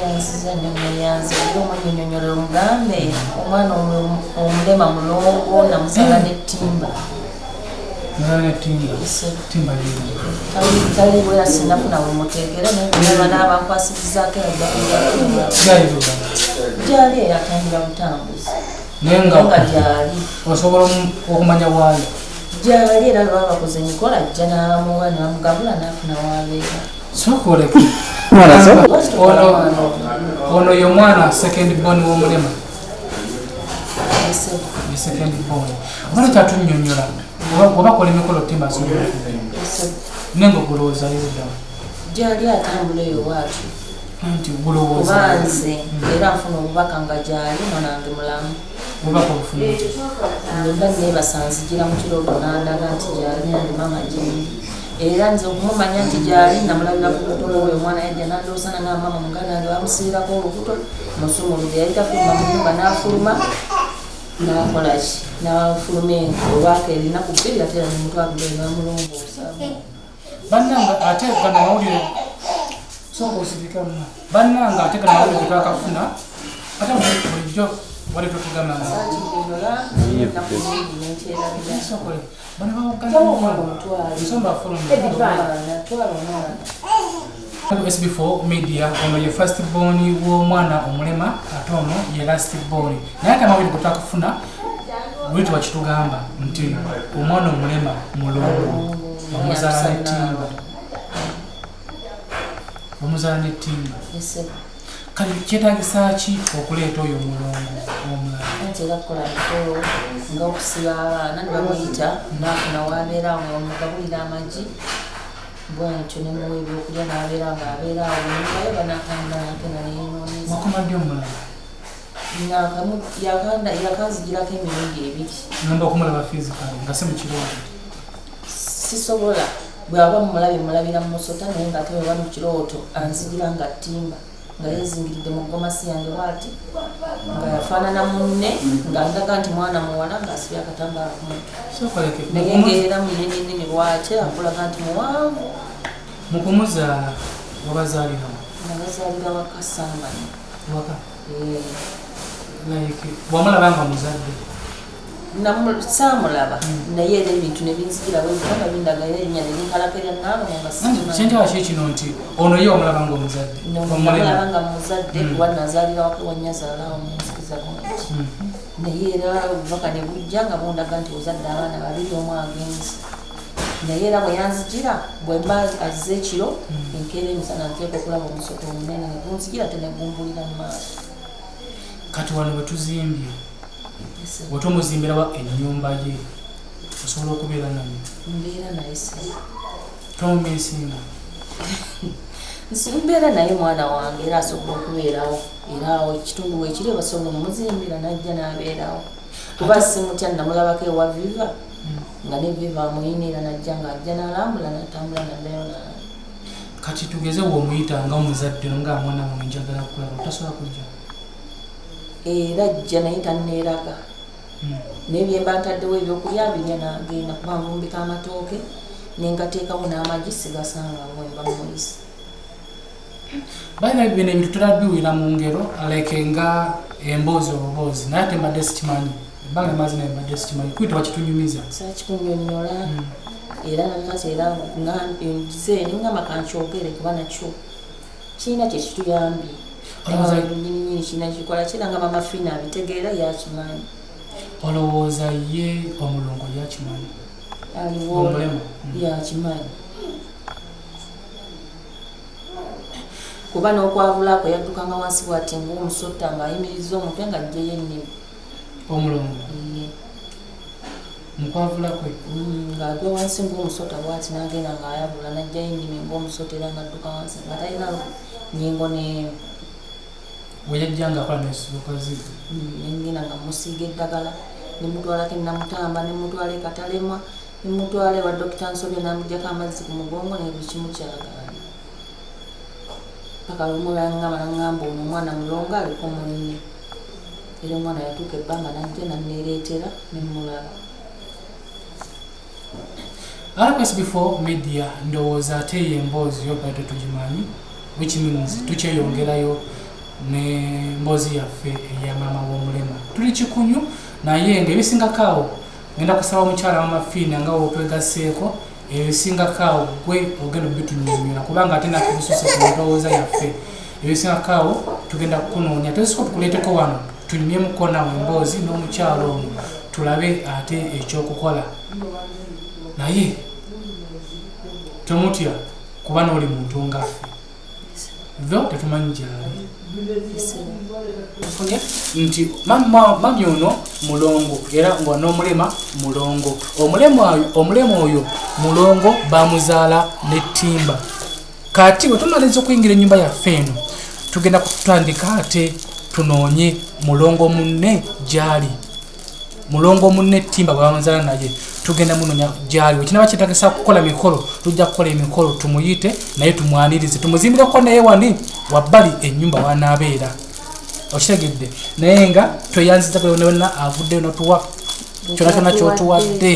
yansiza nnyo yanze era omwannyonnyola omugambe omwana omulema mulongo namusala n'ettimba timba tali bwera sinafuna wemuteekera naye n'abankwasirizaako gyali eyatambula butambuzi naye nga gyali osobola okumanya waayo gyali era lwaba bakoze emikola ajja n'abamuwa ne bamugabula n'afuna waabeera sokoleke ono ye mwana second born w'omulema second born obala kyatunnyonnyola obakola emikolo timba asobola nenga ogulowooza yodamu gyali atambula eyo waatu nti gulowooza kubanze era nfuna obubaka nga gyali mwanange mulamu obubaka obufuna nga nebasanzigira mu kirooto nandaga nti gyali nandi mama gyendi era nze okumumanya nti gyali namulabira ku lubuto oyo omwana yajja nandoosana namama muganange bamusiirako olubuto musumulude yali tafuluma mu nyumba n'afuluma nakolaki n'afuluma olwaka erinaku bbiri ate era nemutwagule namulongoosa bannanga ate gana mawulire soka osirika muna bannanga ate gana mawulire gekakafuna ate bulijjo wali totugamba sokole bana bawoganansomba SB4 media ono ye first born w'omwana omulema ate ono ye last born naye ate amawulire getakafuna lwiti wakitugamba nti omwana omulema mulongo omuzala n'ettimba kale kyetagisa ki okuleeta oyo omulongo omulala ntera kukola mikolo nga okusiba abaana ne bamuyita nafuna waabeera nga omugabulira amagi bwentyo nemuwa ebyokulya nabeera nga abeeraawo nyumbayo banatambula nakena neyinooneza wakomadde omulala yakanzigirako emirundi ebiri ngamba okumulaba fizikali nga si mukirooto sisobola bwaba mumulabe mulabira mu musota naye nga ate weba mu kirooto anzigira nga ttimba nga yezingiridde mu gomasi yange bwati nga yafaanana munne nga ndaga nti mwana muwala ng'asibye akatambaala ku mutwe naye ngeera munenenene bwaki akulaga nti muwanvu mu kumuzaala wabazaaliramu nabazaalira wakasambani waka wamulaba nga muzadde saamulaba naye era ebintu nebinzijira bwebitanga bindagaira erinnya nerinkalako erya kyenjaba ki kino nti ono ye wamulaba nga omuzadde omulaba nga muzadde kuba nazaalira waka wanyazaalawo munzikiza bungi naye era obubaka ne bujja nga bundaga nti ozadde abaana babiri omu agenzi naye era bwe yanzijira bwemba azza ekiro enkeera emisana nteeka okulaba omusota omunene negunzijira tenegumbulira mu maaso kati wano wetuzimbye wetomuzimbirawa ennyumba ye osobola okubeera naye mbeera naye se tomumeesinga mbeera naye mwana wange era asobola okubeerawo era awo ekitundu wekiri basobola omuzimbira najja n'abeerawo kuba simutya namulabako ewa viva nga ne viva amuyinira najja ng'ajja n'alambula natambula naddayo kati tugeze woomuyita nga omuzadde nga mwana wange njagala kukulaba otasobola kujja era ajja naye tanneeraga naye byemba ntaddewo ebyokulya birya n'agenda kuba nvumbika amatooke nengateekawo n'amagi sigasangawo emba muyisa balina bino ebintu tulabiwira mu ngero aleke nga emboozi obuboozi naye ate mbadde sikimanyi ebbanga emazi naye mbadde sikimanyi kuyita wakitunyumiza sakikunnyonnyola era nakati era nze ningamba kankyogere kuba nakyo kirina kyekituyambye nyininyini kirina kikola kira nga mama fina abitegeera yakimanyi olowooza ye omulongo yakimanyi omulema yakimanyi kuba n'okwavulako yaddukanga wansi bwati ng'omusota ng'ayimiriza omutwe nga ajjeyo ennimi omulongo mukwavulakwe ng'agwa wansi ng'omusota bwati n'agenda ng'ayabula n'ajjayo ennimi ng'omusota era ng'adduka wansi nga talina nnyingo n'emu weyajja ng'akola nesulukazi nengenda nga musiiga eddagala nemutwalako enamutamba nemutwala ekatalema nemutwala ewa dokita Nsobya namugyako amazzi ku mugongo naye buli kimu kyagaana paka lumulangamba nangamba ono omwana mulongo aliko munne era omwana yatuuka ebbanga najja nanneereetera nemulaba RSB4 media ndowooza ate ye emboozi yo bwete tugimanyi which means tukyeyongerayo ne mbozi yaffe eya maama w'omulema tuli Kikunyu naye ng'ebisingakaawo ngenda kusaba omukyala w'amafiina nga wotwegaseeko ebisingakaawo gwe ogenda obitunyumira kubanga ate naffe bisuse ku ndowooza yaffe ebisingakaawo tugenda kukunoonya tesiko tukuleeteko wano tunyumyemuko nawe emboozi n'omukyalo ono tulabe ate ekyokukola naye tomutya kuba n'oli muntu ngaffe vyo tetumanyi gyali nti mami ono mulongo era nga n'omulema mulongo omulema oyo mulongo bamuzaala n'ettimba kati bwe tumaliza okuyingira ennyumba yaffe eno tugenda kutandika ate tunoonye mulongo munne gyali mulongo munne ettimba bwe bamuzaala naye tugenda munoonya gyali wekinaba kyetagisa kukola mikolo tujja kukola emikolo tumuyite naye tumwanirize tumuzimbireko naye wani wabbali ennyumba wanaabeera okitegedde naye nga tweyanziza wena avuddeyo notuwa kyona kyona kyotuwadde